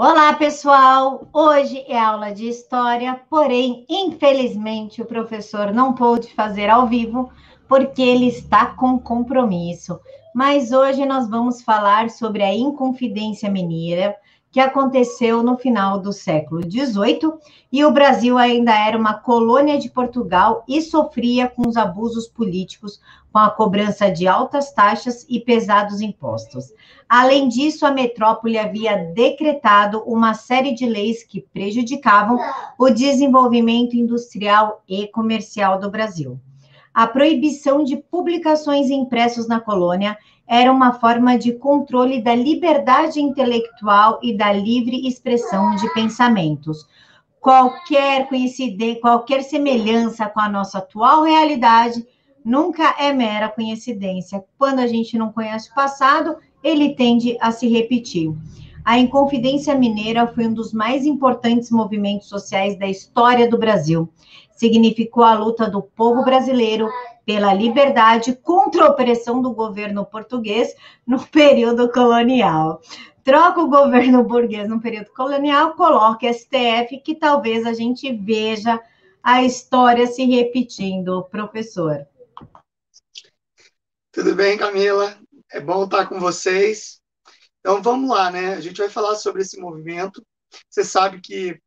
Olá, pessoal! Hoje é aula de história, porém, infelizmente, o professor não pôde fazer ao vivo porque ele está com compromisso. Mas hoje nós vamos falar sobre a Inconfidência Mineira, que aconteceu no final do século XVIII, e o Brasil ainda era uma colônia de Portugal e sofria com os abusos políticos, com a cobrança de altas taxas e pesados impostos. Além disso, a metrópole havia decretado uma série de leis que prejudicavam o desenvolvimento industrial e comercial do Brasil. A proibição de publicações impressos na colônia era uma forma de controle da liberdade intelectual e da livre expressão de pensamentos. Qualquer coincidência, qualquer semelhança com a nossa atual realidade nunca é mera coincidência. Quando a gente não conhece o passado, ele tende a se repetir. A Inconfidência Mineira foi um dos mais importantes movimentos sociais da história do Brasil. Significou a luta do povo brasileiro pela liberdade contra a opressão do governo português no período colonial. Troca o governo burguês no período colonial, coloca STF, que talvez a gente veja a história se repetindo, professor. Tudo bem, Camila? É bom estar com vocês. Então, vamos lá, né? A gente vai falar sobre esse movimento. Você sabe que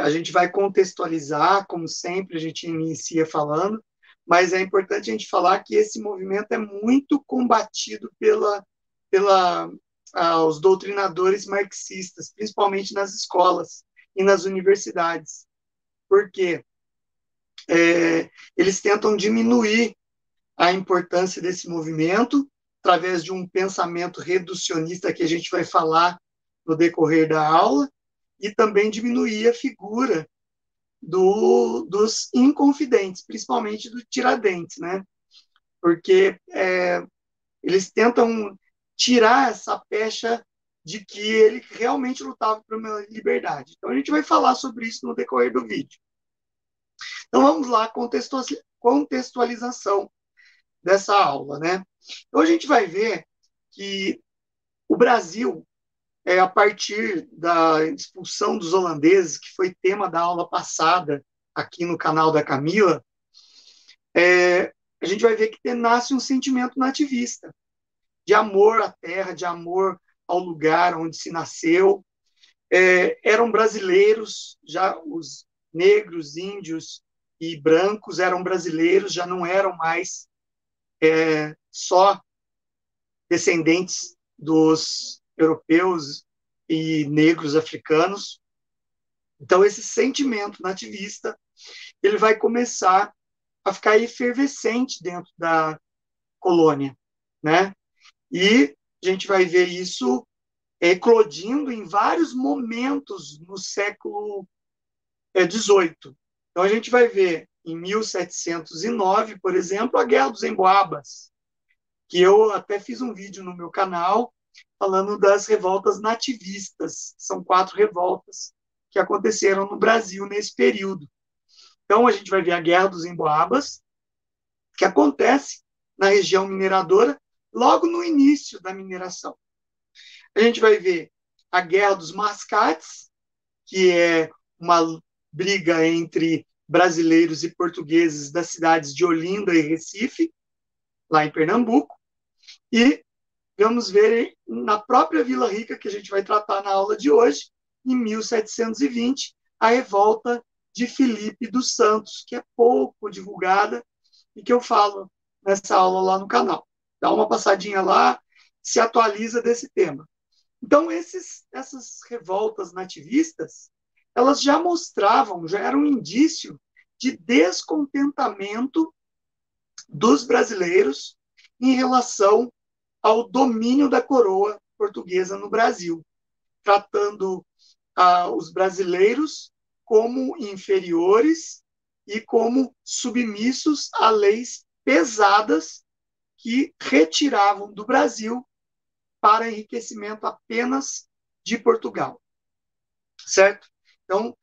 a gente vai contextualizar, como sempre, a gente inicia falando, mas é importante a gente falar que esse movimento é muito combatido os doutrinadores marxistas, principalmente nas escolas e nas universidades. Por quê? Eles tentam diminuir a importância desse movimento através de um pensamento reducionista que a gente vai falar no decorrer da aula, e também diminuir a figura dos inconfidentes, principalmente do Tiradentes, né? Porque eles tentam tirar essa pecha de que ele realmente lutava por uma liberdade. Então a gente vai falar sobre isso no decorrer do vídeo. Então vamos lá, contextualização dessa aula, né? Então a gente vai ver que o Brasil, a partir da expulsão dos holandeses, que foi tema da aula passada aqui no canal da Camila, a gente vai ver que nasce um sentimento nativista, de amor à terra, de amor ao lugar onde se nasceu. Eram brasileiros, já os negros, índios e brancos eram brasileiros, já não eram mais só descendentes dos europeus e negros africanos. Então, esse sentimento nativista ele vai começar a ficar efervescente dentro da colônia, né? E a gente vai ver isso eclodindo em vários momentos no século XVIII. Então, a gente vai ver em 1709, por exemplo, a Guerra dos Emboabas, que eu até fiz um vídeo no meu canal falando das revoltas nativistas. São 4 revoltas que aconteceram no Brasil nesse período. Então, a gente vai ver a Guerra dos Emboabas, que acontece na região mineradora, logo no início da mineração. A gente vai ver a Guerra dos Mascates, que é uma briga entre brasileiros e portugueses das cidades de Olinda e Recife, lá em Pernambuco. E vamos ver na própria Vila Rica, que a gente vai tratar na aula de hoje, em 1720, a revolta de Filipe dos Santos, que é pouco divulgada e que eu falo nessa aula lá no canal. Dá uma passadinha lá, se atualiza desse tema. Então, essas revoltas nativistas, elas já mostravam, já eram um indício de descontentamento dos brasileiros em relação ao domínio da coroa portuguesa no Brasil, tratando os brasileiros como inferiores e como submissos a leis pesadas que retiravam do Brasil para enriquecimento apenas de Portugal, certo? Então,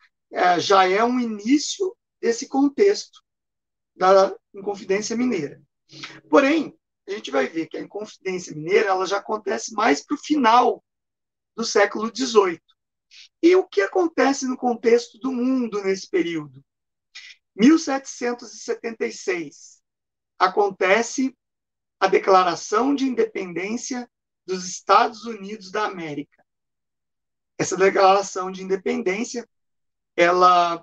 já é um início desse contexto da Inconfidência Mineira. Porém, a gente vai ver que a Inconfidência Mineira ela já acontece mais para o final do século XVIII. E o que acontece no contexto do mundo nesse período? 1776, acontece a Declaração de Independência dos Estados Unidos da América. Essa Declaração de Independência, ela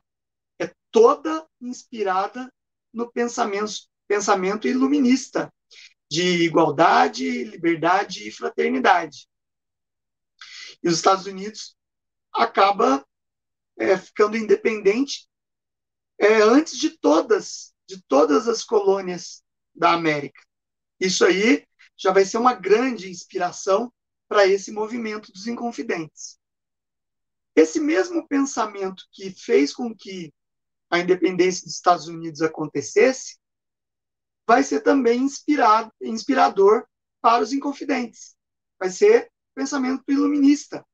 é toda inspirada no pensamento iluminista de igualdade, liberdade e fraternidade. E os Estados Unidos acaba ficando independente antes de todas as colônias da América. Isso aí já vai ser uma grande inspiração para esse movimento dos Inconfidentes. Esse mesmo pensamento que fez com que a independência dos Estados Unidos acontecesse vai ser também inspirador para os Inconfidentes. Vai ser o pensamento iluminista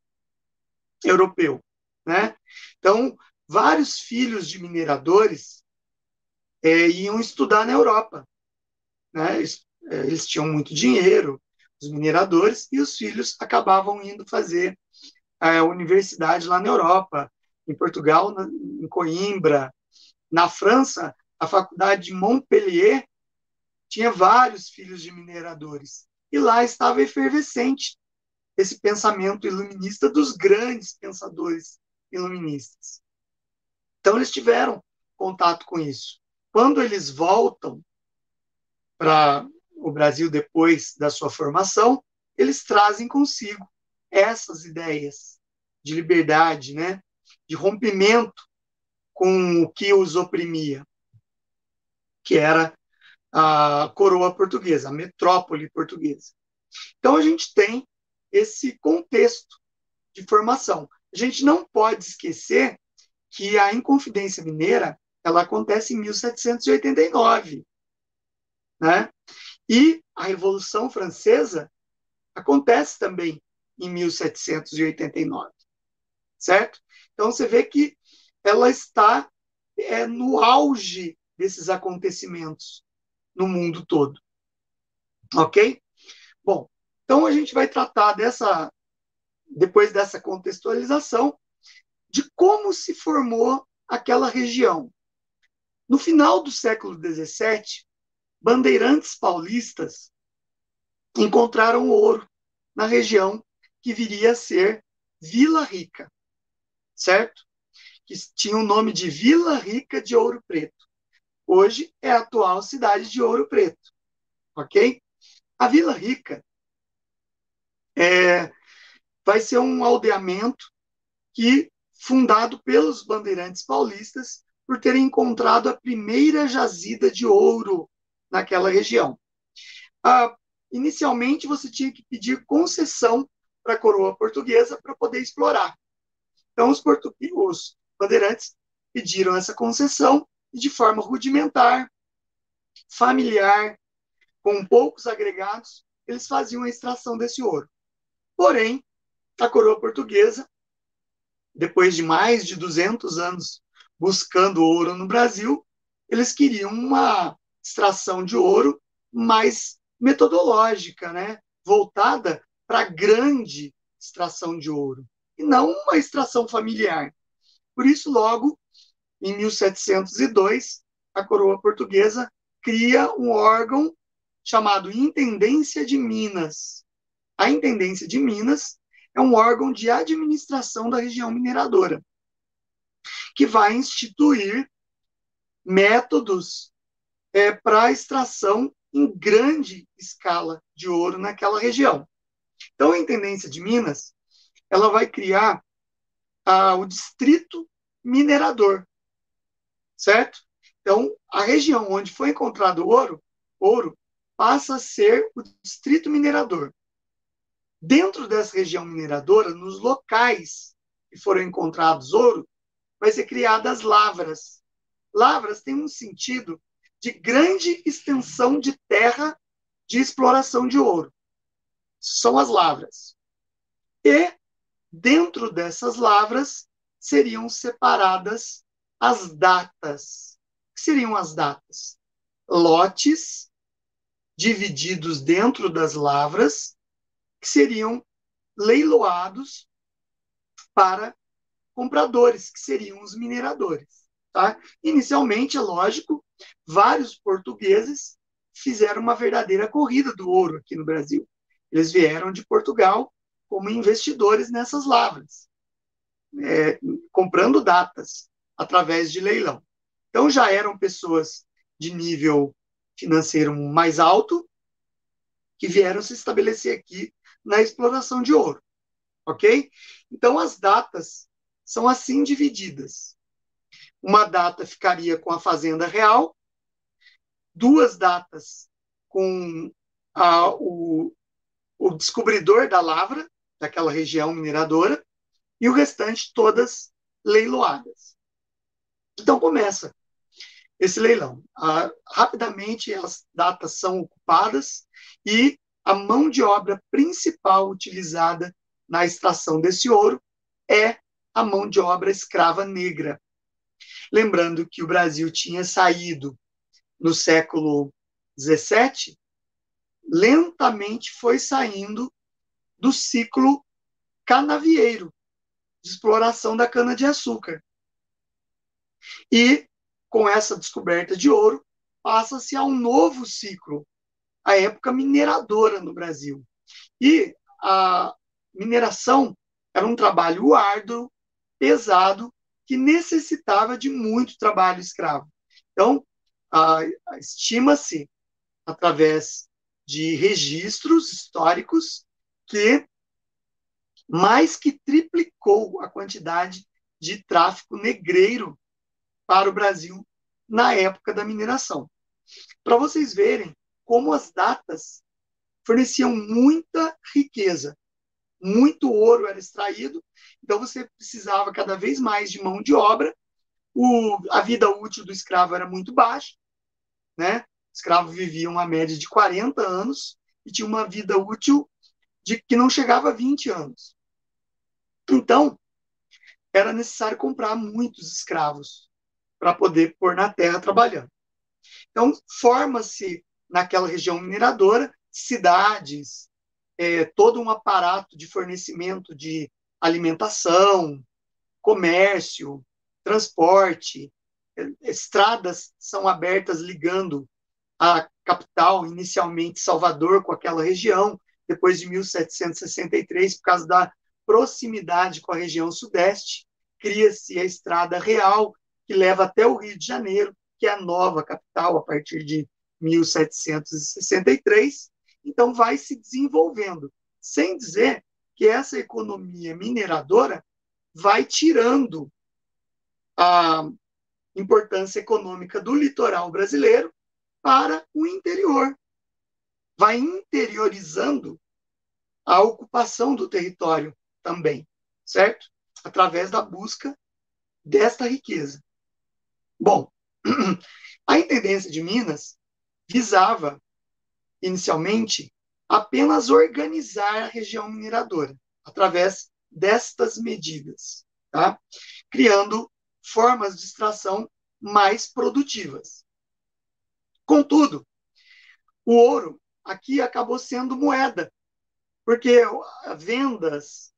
europeu, né? Então, vários filhos de mineradores iam estudar na Europa, né? Eles tinham muito dinheiro, os mineradores, e os filhos acabavam indo fazer a universidade lá na Europa, em Portugal, em Coimbra. Na França, a faculdade de Montpellier tinha vários filhos de mineradores. E lá estava efervescente esse pensamento iluminista dos grandes pensadores iluministas. Então, eles tiveram contato com isso. Quando eles voltam para o Brasil depois da sua formação, eles trazem consigo essas ideias de liberdade, né? De rompimento com o que os oprimia, que era a coroa portuguesa, a metrópole portuguesa. Então, a gente tem esse contexto de formação. A gente não pode esquecer que a Inconfidência Mineira ela acontece em 1789, né? E a Revolução Francesa acontece também em 1789, certo? Então, você vê que ela está no auge desses acontecimentos no mundo todo, ok? Bom, então a gente vai tratar depois dessa contextualização, de como se formou aquela região. No final do século XVII, bandeirantes paulistas encontraram ouro na região que viria a ser Vila Rica, certo? Que tinha o nome de Vila Rica de Ouro Preto. Hoje é a atual cidade de Ouro Preto, ok? A Vila Rica vai ser um aldeamento fundado pelos bandeirantes paulistas por terem encontrado a primeira jazida de ouro naquela região. Inicialmente, você tinha que pedir concessão para a coroa portuguesa para poder explorar. Então, os bandeirantes pediram essa concessão e, de forma rudimentar, familiar, com poucos agregados, eles faziam a extração desse ouro. Porém, a coroa portuguesa, depois de mais de 200 anos buscando ouro no Brasil, eles queriam uma extração de ouro mais metodológica, né? Voltada para a grande extração de ouro, e não uma extração familiar. Por isso, logo, em 1702, a coroa portuguesa cria um órgão chamado Intendência de Minas. A Intendência de Minas é um órgão de administração da região mineradora, que vai instituir métodos para a extração em grande escala de ouro naquela região. Então, a Intendência de Minas ela vai criar o Distrito Minerador, certo? Então, a região onde foi encontrado ouro passa a ser o Distrito Minerador. Dentro dessa região mineradora, nos locais que foram encontrados ouro, vai ser criadas lavras. Lavras têm um sentido de grande extensão de terra de exploração de ouro. São as lavras. E, dentro dessas lavras, seriam separadas as datas. O que seriam as datas? Lotes divididos dentro das lavras, que seriam leiloados para compradores, que seriam os mineradores. Tá? Inicialmente, é lógico, vários portugueses fizeram uma verdadeira corrida do ouro aqui no Brasil. Eles vieram de Portugal como investidores nessas lavras, comprando datas através de leilão. Então, já eram pessoas de nível financeiro mais alto que vieram se estabelecer aqui na exploração de ouro, ok? Então, as datas são assim divididas. Uma data ficaria com a Fazenda Real, duas datas com o descobridor da lavra, daquela região mineradora, e o restante todas leiloadas. Então começa esse leilão. Rapidamente as datas são ocupadas e a mão de obra principal utilizada na extração desse ouro é a mão de obra escrava negra. Lembrando que o Brasil tinha saído no século XVII, lentamente foi saindo do ciclo canavieiro, de exploração da cana-de-açúcar. E, com essa descoberta de ouro, passa-se a um novo ciclo, a época mineradora no Brasil. E a mineração era um trabalho árduo, pesado, que necessitava de muito trabalho escravo. Então, estima-se, através de registros históricos, que mais que triplicou a quantidade de tráfico negreiro para o Brasil na época da mineração. Para vocês verem como as datas forneciam muita riqueza, muito ouro era extraído, então você precisava cada vez mais de mão de obra, a vida útil do escravo era muito baixa, né? O escravo vivia uma média de 40 anos e tinha uma vida útil que não chegava a 20 anos. Então, era necessário comprar muitos escravos para poder pôr na terra trabalhando. Então, forma-se naquela região mineradora cidades, todo um aparato de fornecimento de alimentação, comércio, transporte, estradas são abertas ligando a capital, inicialmente Salvador, com aquela região, depois de 1763, por causa da proximidade com a região sudeste, cria-se a Estrada Real, que leva até o Rio de Janeiro, que é a nova capital, a partir de 1763. Então, vai se desenvolvendo, sem dizer que essa economia mineradora vai tirando a importância econômica do litoral brasileiro para o interior. Vai interiorizando a ocupação do território também, certo? Através da busca desta riqueza. Bom, a Intendência de Minas visava, inicialmente, apenas organizar a região mineradora, através destas medidas, tá? Criando formas de extração mais produtivas. Contudo, o ouro aqui acabou sendo moeda, porque vendas,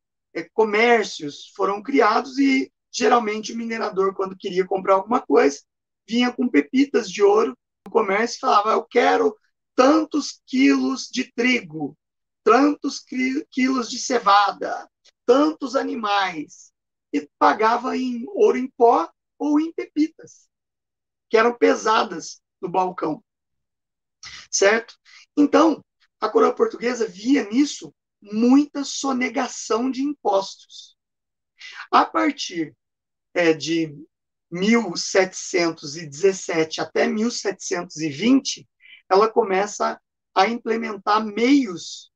comércios foram criados e, geralmente, o minerador, quando queria comprar alguma coisa, vinha com pepitas de ouro no comércio e falava: eu quero tantos quilos de trigo, tantos quilos de cevada, tantos animais, e pagava em ouro em pó ou em pepitas, que eram pesadas no balcão, certo? Então, a coroa portuguesa via nisso muita sonegação de impostos. A partir de 1717 até 1720, ela começa a implementar meios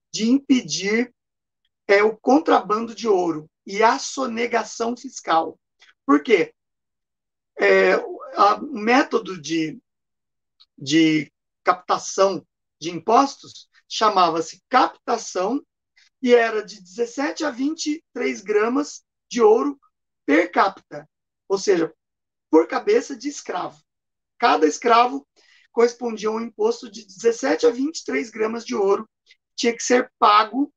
de impedir o contrabando de ouro e a sonegação fiscal. Por quê? O método de captação de impostos chamava-se captação e era de 17 a 23 gramas de ouro per capita, ou seja, por cabeça de escravo. Cada escravo correspondia a um imposto de 17 a 23 gramas de ouro, que tinha que ser pago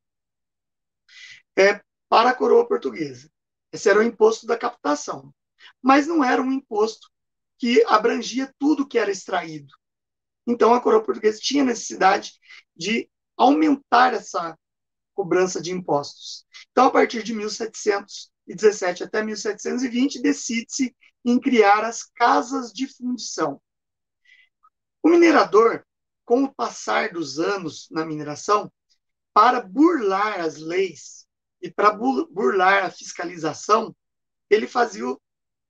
para a coroa portuguesa. Esse era o imposto da captação. Mas não era um imposto que abrangia tudo que era extraído. Então, a coroa portuguesa tinha necessidade de aumentar essa cobrança de impostos. Então, a partir de 1717 até 1720, decide-se em criar as casas de fundição. O minerador, com o passar dos anos na mineração, para burlar as leis e para burlar a fiscalização, ele fazia o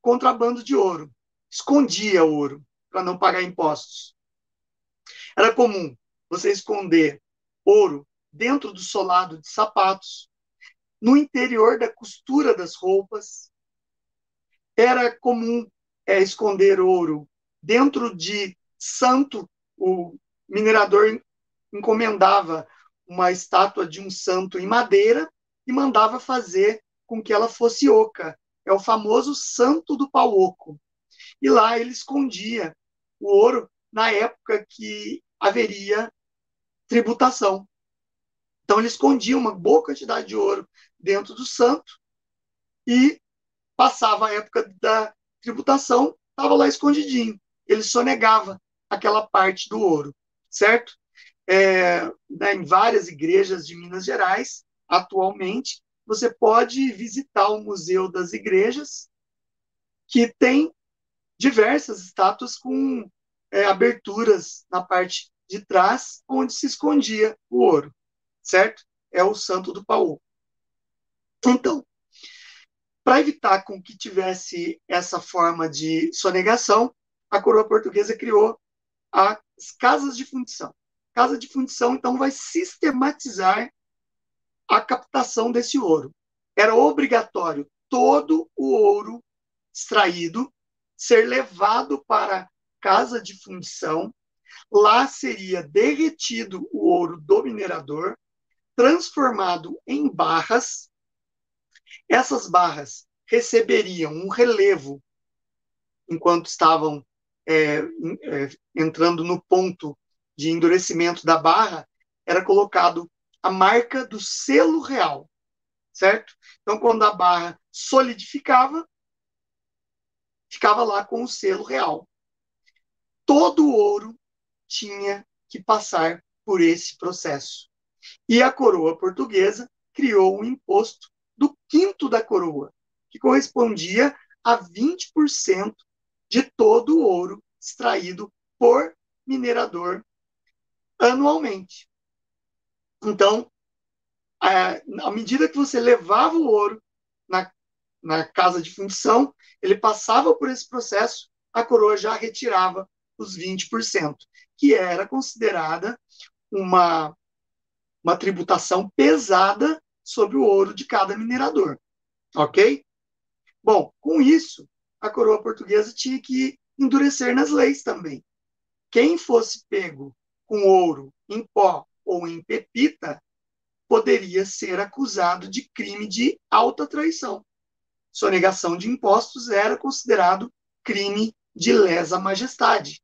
contrabando de ouro, escondia ouro para não pagar impostos. Era comum você esconder ouro dentro do solado de sapatos, no interior da costura das roupas. Era comum esconder ouro dentro de santo. O minerador encomendava uma estátua de um santo em madeira e mandava fazer com que ela fosse oca. É o famoso santo do pau oco. E lá ele escondia o ouro na época que haveria tributação. Então ele escondia uma boa quantidade de ouro dentro do santo e passava a época da tributação, estava lá escondidinho. Ele sonegava aquela parte do ouro, certo? Em várias igrejas de Minas Gerais, atualmente, você pode visitar o Museu das Igrejas, que tem diversas estátuas com aberturas na parte de trás, onde se escondia o ouro, certo? É o Santo do Pau. Então, para evitar com que tivesse essa forma de sonegação, a coroa portuguesa criou as casas de fundição. Casa de fundição, então, vai sistematizar a captação desse ouro. Era obrigatório todo o ouro extraído ser levado para a casa de fundição. Lá seria derretido o ouro do minerador, transformado em barras. Essas barras receberiam um relevo enquanto estavam entrando no ponto de endurecimento da barra, era colocado a marca do selo real, certo? Então, quando a barra solidificava, ficava lá com o selo real. Todo o ouro tinha que passar por esse processo. E a coroa portuguesa criou um imposto do quinto da coroa, que correspondia a 20% de todo o ouro extraído por minerador anualmente. Então, à medida que você levava o ouro na casa de fundição, ele passava por esse processo, a coroa já retirava os 20%, que era considerada uma tributação pesada sobre o ouro de cada minerador. Ok? Bom, com isso, a coroa portuguesa tinha que endurecer nas leis também. Quem fosse pego com ouro em pó ou em pepita poderia ser acusado de crime de alta traição. Sonegação de impostos era considerado crime de lesa majestade.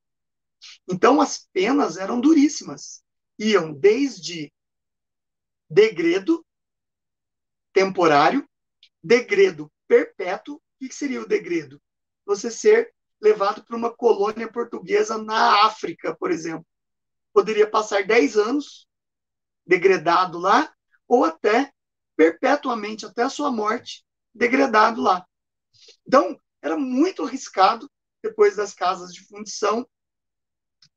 Então, as penas eram duríssimas. Iam desde degredo temporário, degredo perpétuo. O que seria o degredo? Você ser levado para uma colônia portuguesa na África, por exemplo. Poderia passar 10 anos degradado lá, ou até perpetuamente, até a sua morte, degradado lá. Então, era muito arriscado, depois das casas de fundição,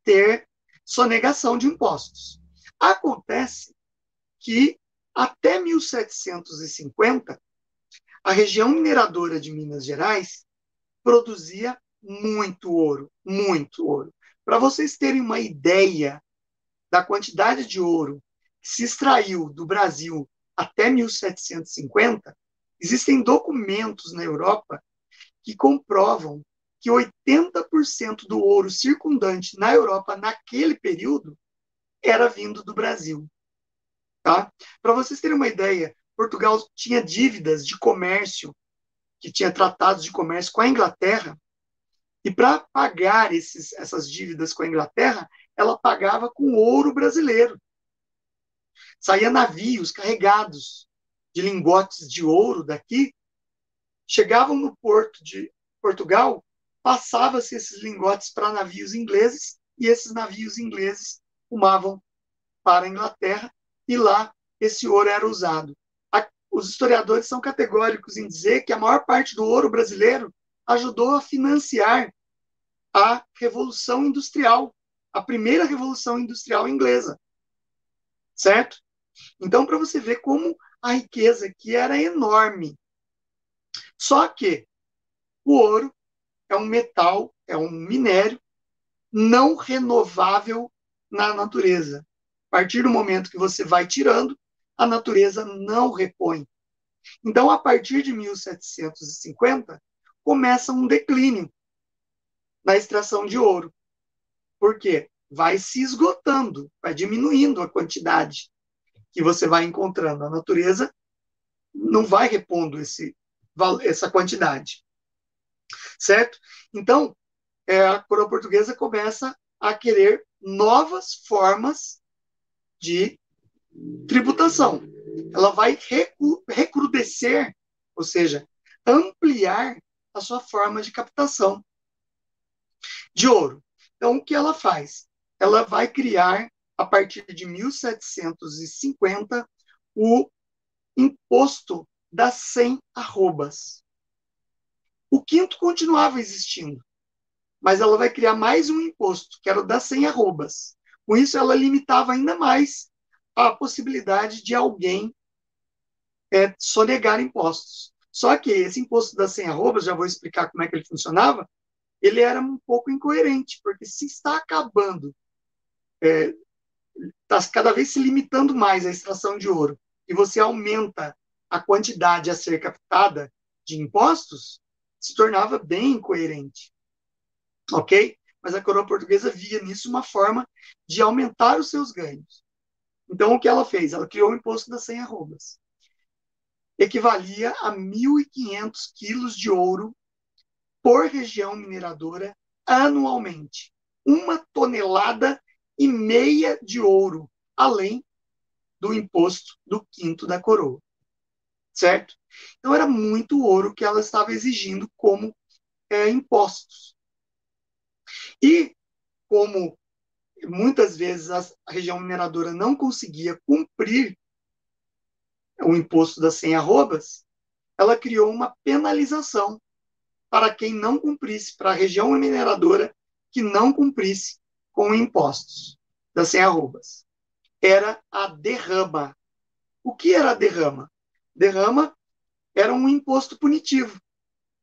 ter sonegação de impostos. Acontece que, até 1750, a região mineradora de Minas Gerais produzia muito ouro, muito ouro. Para vocês terem uma ideia da quantidade de ouro que se extraiu do Brasil até 1750, existem documentos na Europa que comprovam que 80% do ouro circundante na Europa naquele período era vindo do Brasil. Tá? Para vocês terem uma ideia, Portugal tinha dívidas de comércio, que tinha tratados de comércio com a Inglaterra, e para pagar essas dívidas com a Inglaterra, ela pagava com ouro brasileiro. Saía navios carregados de lingotes de ouro daqui chegavam no porto de Portugal, passava-se esses lingotes para navios ingleses, e esses navios ingleses rumavam para a Inglaterra, e lá esse ouro era usado. Os historiadores são categóricos em dizer que a maior parte do ouro brasileiro ajudou a financiar a Revolução Industrial, a primeira Revolução Industrial inglesa, certo? Então, para você ver como a riqueza aqui era enorme. Só que o ouro é um metal, é um minério não renovável na natureza. A partir do momento que você vai tirando, a natureza não repõe. Então, a partir de 1750, começa um declínio na extração de ouro. Por quê? Vai se esgotando, vai diminuindo a quantidade que você vai encontrando. A natureza não vai repondo essa quantidade. Certo? Então, a coroa portuguesa começa a querer novas formas de tributação. Ela vai recrudescer, ou seja, ampliar a sua forma de captação de ouro. Então, o que ela faz? Ela vai criar, a partir de 1750, o imposto das 100 arrobas. O quinto continuava existindo, mas ela vai criar mais um imposto, que era o das 100 arrobas. Com isso, ela limitava ainda mais a possibilidade de alguém sonegar impostos. Só que esse imposto das 100 arrobas, já vou explicar como é que ele funcionava, ele era um pouco incoerente, porque se está acabando, está cada vez se limitando mais a extração de ouro, e você aumenta a quantidade a ser captada de impostos, se tornava bem incoerente. Ok? Mas a coroa portuguesa via nisso uma forma de aumentar os seus ganhos. Então, o que ela fez? Ela criou o imposto das 100 arrobas. Equivalia a 1.500 quilos de ouro por região mineradora anualmente. 1,5 toneladas de ouro, além do imposto do quinto da coroa. Certo? Então, era muito ouro que ela estava exigindo como impostos. E, como muitas vezes a região mineradora não conseguia cumprir o imposto das 100 arrobas, ela criou uma penalização para quem não cumprisse, para a região mineradora que não cumprisse com impostos das 100 arrobas. Era a derrama. O que era a derrama? Derrama era um imposto punitivo.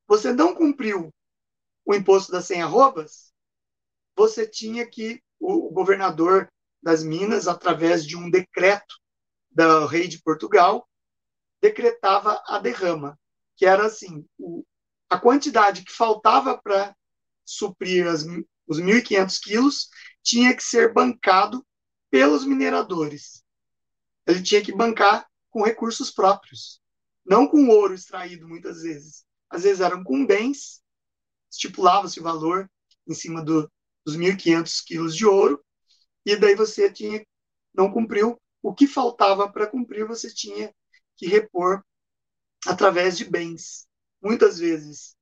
Você não cumpriu o imposto das 100 arrobas, você tinha que, o governador das Minas, através de um decreto do rei de Portugal, decretava a derrama, que era assim, a quantidade que faltava para suprir os 1.500 quilos tinha que ser bancado pelos mineradores. Ele tinha que bancar com recursos próprios, não com ouro extraído muitas vezes. Às vezes eram com bens, estipulava-se o valor em cima dos 1.500 quilos de ouro, e daí você não cumpriu. O que faltava para cumprir, você tinha que repor através de bens. Muitas vezes,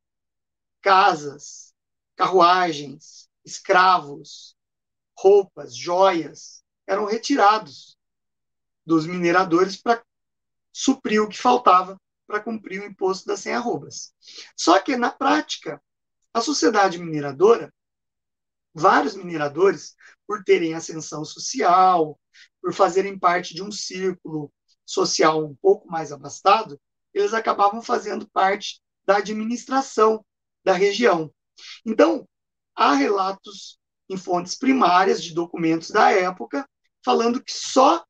casas, carruagens, escravos, roupas, joias, eram retirados dos mineradores para suprir o que faltava para cumprir o imposto das 100 arrobas. Só que, na prática, a sociedade mineradora, vários mineradores, por terem ascensão social, por fazerem parte de um círculo social um pouco mais abastado, eles acabavam fazendo parte da administração da região. Então, há relatos em fontes primárias de documentos da época falando que só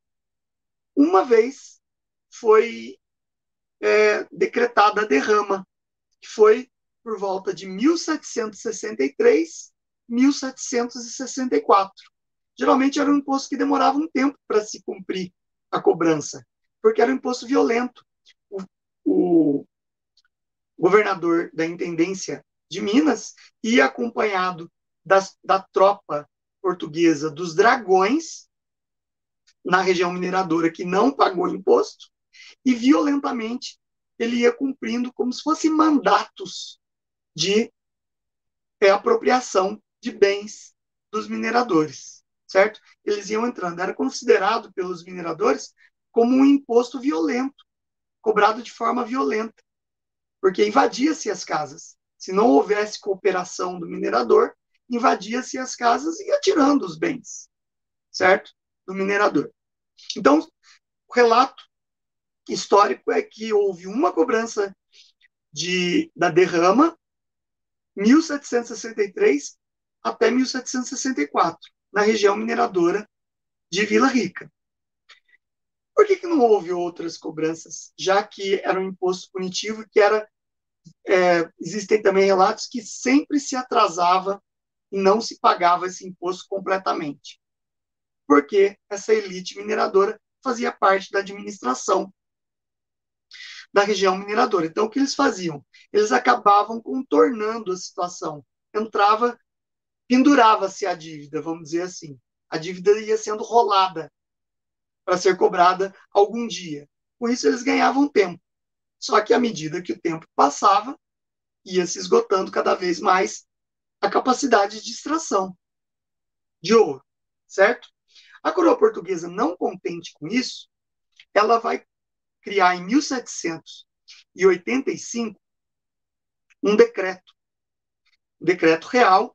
uma vez foi decretada a derrama, que foi por volta de 1763, 1764. Geralmente era um imposto que demorava um tempo para se cumprir a cobrança, porque era um imposto violento. O governador da Intendência de Minas ia acompanhado da tropa portuguesa dos dragões na região mineradora que não pagou imposto, e violentamente ele ia cumprindo como se fossem mandatos de apropriação de bens dos mineradores, certo? Eles iam entrando. Era considerado pelos mineradores como um imposto violento, cobrado de forma violenta, porque invadia-se as casas. Se não houvesse cooperação do minerador, invadia-se as casas e ia tirando os bens, certo? Do minerador. Então, o relato histórico é que houve uma cobrança da derrama 1763 até 1764, na região mineradora de Vila Rica. Por que não houve outras cobranças, já que era um imposto punitivo que existem também relatos que sempre se atrasava e não se pagava esse imposto completamente? Porque essa elite mineradora fazia parte da administração da região mineradora. Então, o que eles faziam? Eles acabavam contornando a situação. Pendurava-se a dívida, vamos dizer assim. A dívida ia sendo rolada para ser cobrada algum dia. Com isso, eles ganhavam tempo. Só que, à medida que o tempo passava, ia se esgotando cada vez mais a capacidade de extração de ouro, certo? A coroa portuguesa, não contente com isso, ela vai criar em 1785 um decreto real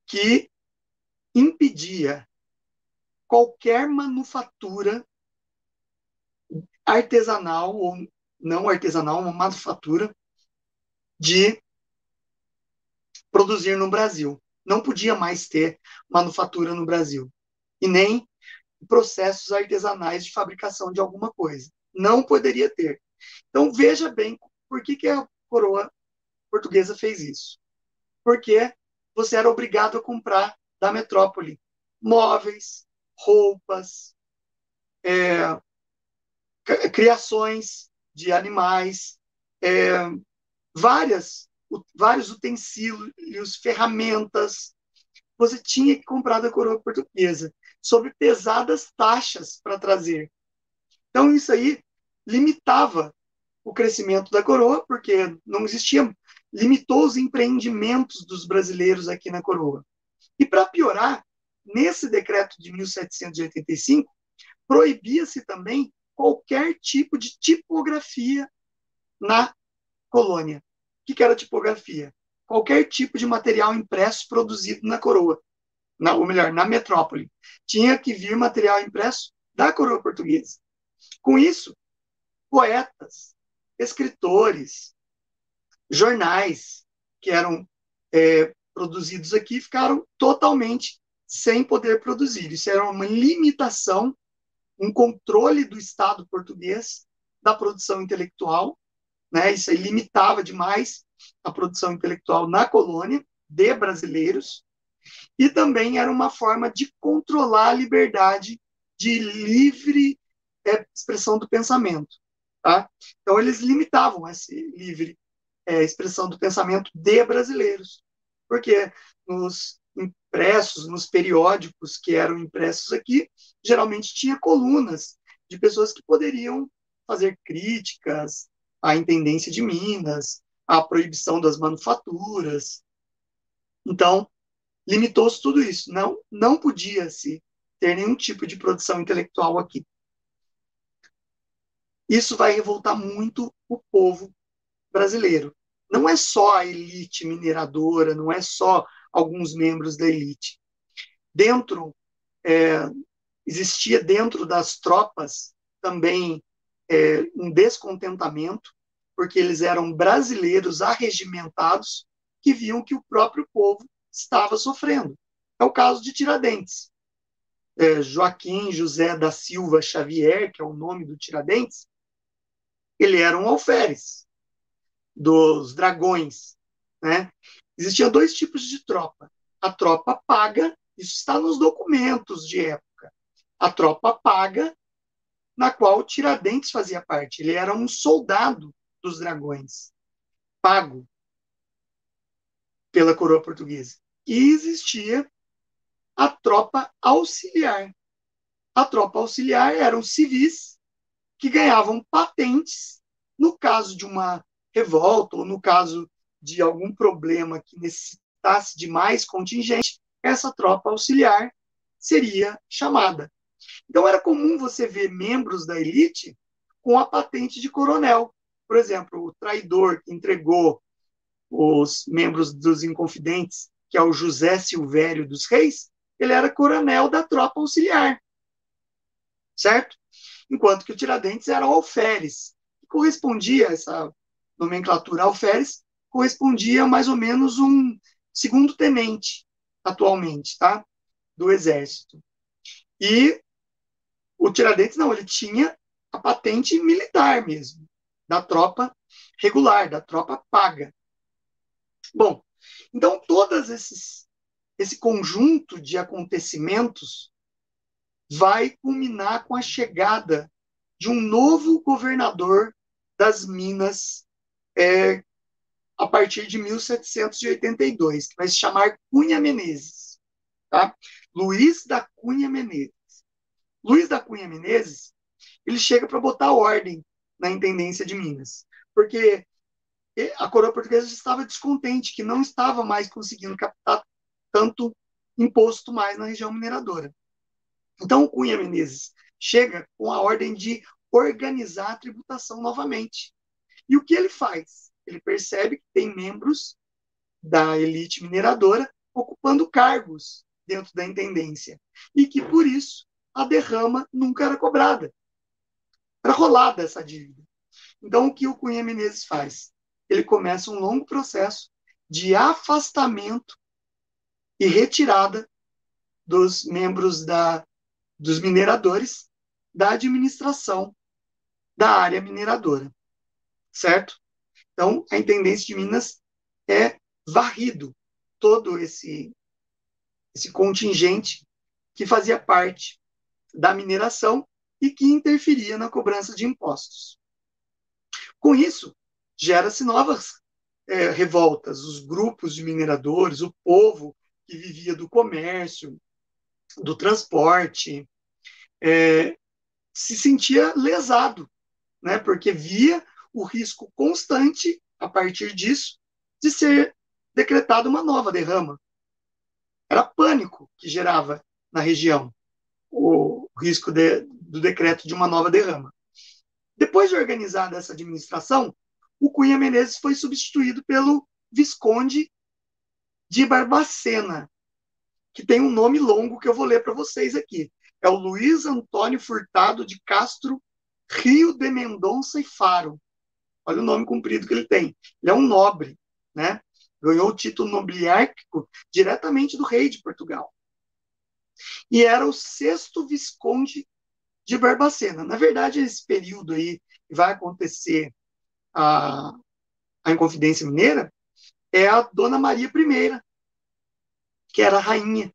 que impedia qualquer manufatura artesanal ou não artesanal, uma manufatura de produzir no Brasil. Não podia mais ter manufatura no Brasil. E nem processos artesanais de fabricação de alguma coisa. Não poderia ter. Então, veja bem por que a coroa portuguesa fez isso. Porque você era obrigado a comprar da metrópole móveis, roupas, criações de animais, vários utensílios, ferramentas. Você tinha que comprar da coroa portuguesa, sob pesadas taxas para trazer. Então, isso aí limitava o crescimento da coroa, porque não existia, limitou os empreendimentos dos brasileiros aqui na coroa. E, para piorar, nesse decreto de 1785, proibia-se também qualquer tipo de tipografia na colônia. O que era tipografia? Qualquer tipo de material impresso produzido na coroa, ou melhor, na metrópole. Tinha que vir material impresso da coroa portuguesa. Com isso, poetas, escritores, jornais que eram produzidos aqui ficaram totalmente sem poder produzir. Isso era uma limitação, um controle do Estado português da produção intelectual, né? Isso aí limitava demais a produção intelectual na colônia de brasileiros, e também era uma forma de controlar a liberdade de livre expressão do pensamento. Tá? Então, eles limitavam essa livre expressão do pensamento de brasileiros, porque nos impressos, nos periódicos que eram impressos aqui, geralmente tinha colunas de pessoas que poderiam fazer críticas à intendência de Minas, à proibição das manufaturas. Então, limitou-se tudo isso. Não podia-se ter nenhum tipo de produção intelectual aqui. Isso vai revoltar muito o povo brasileiro. Não é só a elite mineradora, não é só alguns membros da elite. Existia dentro das tropas também um descontentamento, porque eles eram brasileiros arregimentados que viam que o próprio povo estava sofrendo. É o caso de Tiradentes. Joaquim José da Silva Xavier, que é o nome do Tiradentes, ele era um alferes dos dragões, né? Existiam dois tipos de tropa. A tropa paga, isso está nos documentos de época. A tropa paga, na qual Tiradentes fazia parte. Ele era um soldado dos dragões, pago pela coroa portuguesa. E existia a tropa auxiliar. A tropa auxiliar eram civis que ganhavam patentes No caso de uma revolta, ou no caso de algum problema que necessitasse de mais contingente, essa tropa auxiliar seria chamada. Então, era comum você ver membros da elite com a patente de coronel. Por exemplo, o traidor que entregou os membros dos Inconfidentes, que é o José Silvério dos Reis, ele era coronel da tropa auxiliar, certo? Enquanto que o Tiradentes era o alferes, que correspondia, essa nomenclatura alferes, correspondia a mais ou menos um segundo tenente, atualmente, tá? Do Exército. E o Tiradentes, não, ele tinha a patente militar mesmo, da tropa regular, da tropa paga. Bom, então esse conjunto de acontecimentos vai culminar com a chegada de um novo governador das Minas a partir de 1782, que vai se chamar Cunha Menezes. Tá? Luiz da Cunha Menezes. Luiz da Cunha Menezes, ele chega para botar ordem na Intendência de Minas, porque a coroa portuguesa estava descontente, que não estava mais conseguindo captar tanto imposto mais na região mineradora. Então, o Cunha Menezes chega com a ordem de organizar a tributação novamente. E o que ele faz? Ele percebe que tem membros da elite mineradora ocupando cargos dentro da intendência e que, por isso, a derrama nunca era cobrada. Era rolada essa dívida. Então, o que o Cunha Menezes faz? Ele começa um longo processo de afastamento e retirada dos membros dos mineradores da administração da área mineradora, certo? Então, a Intendência de Minas é varrido todo esse contingente que fazia parte da mineração e que interferia na cobrança de impostos. Com isso, gera-se novas revoltas, os grupos de mineradores, o povo que vivia do comércio, do transporte, se sentia lesado, né, porque via o risco constante, a partir disso, de ser decretada uma nova derrama. Era pânico que gerava na região o risco do decreto de uma nova derrama. Depois de organizada essa administração, o Cunha Menezes foi substituído pelo Visconde de Barbacena, que tem um nome longo que eu vou ler para vocês aqui. É o Luiz Antônio Furtado de Castro Rio de Mendonça e Faro. Olha o nome comprido que ele tem. Ele é um nobre, né? Ganhou o título nobiliárquico diretamente do rei de Portugal. E era o sexto Visconde de Barbacena. Na verdade, esse período aí que vai acontecer a Inconfidência Mineira é a Dona Maria I, que era a rainha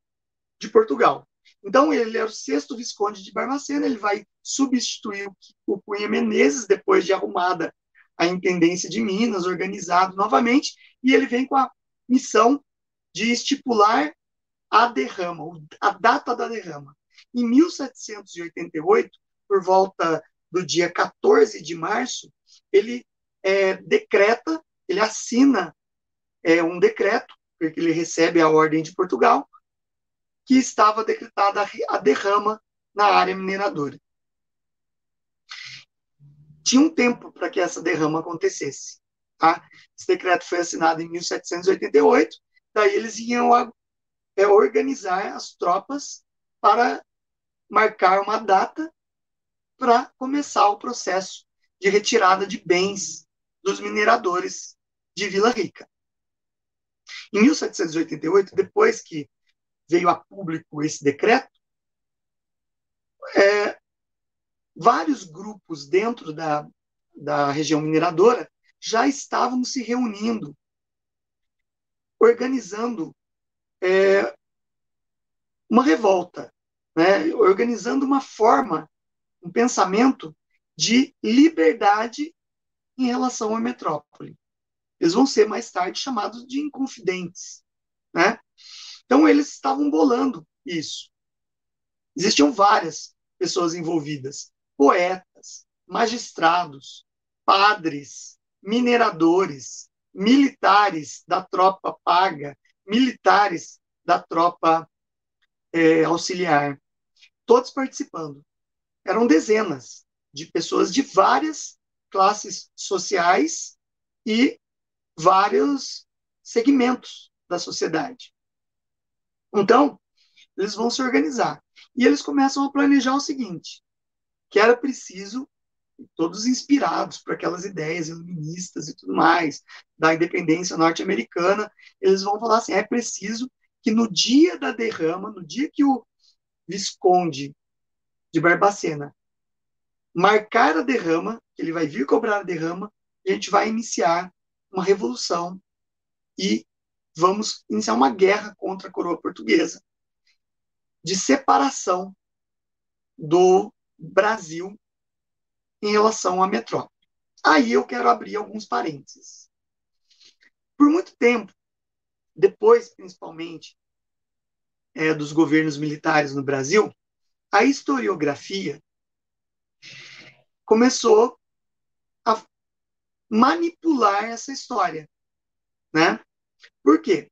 de Portugal. Então, ele era o sexto Visconde de Barbacena, ele vai substituir o Cunha Menezes, depois de arrumada a Intendência de Minas, organizado novamente, e ele vem com a missão de estipular a derrama, a data da derrama. Em 1788, por volta do dia 14 de março, ele decreta, ele assina um decreto, porque ele recebe a ordem de Portugal, que estava decretada a derrama na área mineradora. Tinha um tempo para que essa derrama acontecesse. Tá? Esse decreto foi assinado em 1788, daí eles iam organizar as tropas para marcar uma data para começar o processo de retirada de bens dos mineradores de Vila Rica. Em 1788, depois que veio a público esse decreto, vários grupos dentro da região mineradora já estavam se reunindo, organizando uma revolta, né? Organizando uma forma, um pensamento de liberdade em relação à metrópole. Eles vão ser mais tarde chamados de inconfidentes, né? Então eles estavam bolando isso. Existiam várias pessoas envolvidas, poetas, magistrados, padres, mineradores, militares da tropa paga, militares da tropa auxiliar, todos participando. Eram dezenas de pessoas de várias classes sociais e vários segmentos da sociedade. Então, eles vão se organizar. E eles começam a planejar o seguinte, que era preciso, todos inspirados por aquelas ideias iluministas e tudo mais, da independência norte-americana, eles vão falar assim, é preciso que no dia da derrama, no dia que o Visconde de Barbacena marcar a derrama, que ele vai vir cobrar a derrama, e a gente vai iniciar uma revolução e vamos iniciar uma guerra contra a coroa portuguesa de separação do Brasil em relação à metrópole. Aí eu quero abrir alguns parênteses. Por muito tempo, depois, principalmente, dos governos militares no Brasil, a historiografia começou a manipular essa história, né? Por quê?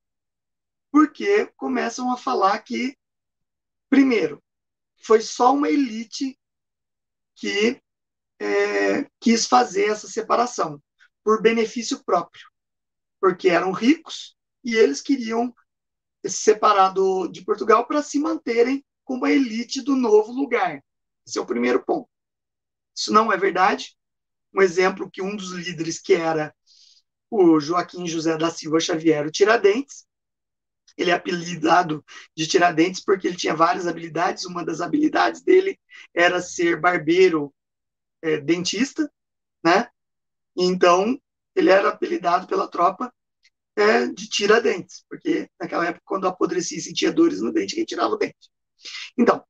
Porque começam a falar que, primeiro, foi só uma elite que quis fazer essa separação por benefício próprio, porque eram ricos e eles queriam se separar de Portugal para se manterem como a elite do novo lugar. Esse é o primeiro ponto. Isso não é verdade. Um exemplo que um dos líderes, que era o Joaquim José da Silva Xavier, o Tiradentes, ele é apelidado de Tiradentes porque ele tinha várias habilidades. Uma das habilidades dele era ser barbeiro, dentista, né? Então, ele era apelidado pela tropa de Tiradentes, porque naquela época, quando apodrecia e sentia dores no dente, quem tirava o dente. Então,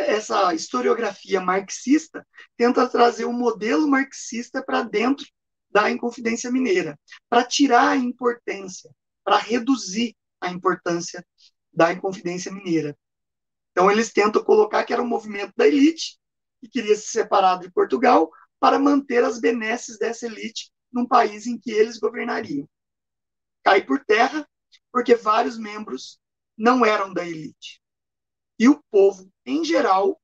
essa historiografia marxista tenta trazer o modelo marxista para dentro da Inconfidência Mineira, para tirar a importância, para reduzir a importância da Inconfidência Mineira. Então, eles tentam colocar que era um movimento da elite que queria se separar de Portugal para manter as benesses dessa elite num país em que eles governariam. Cai por terra porque vários membros não eram da elite. E o povo, em geral,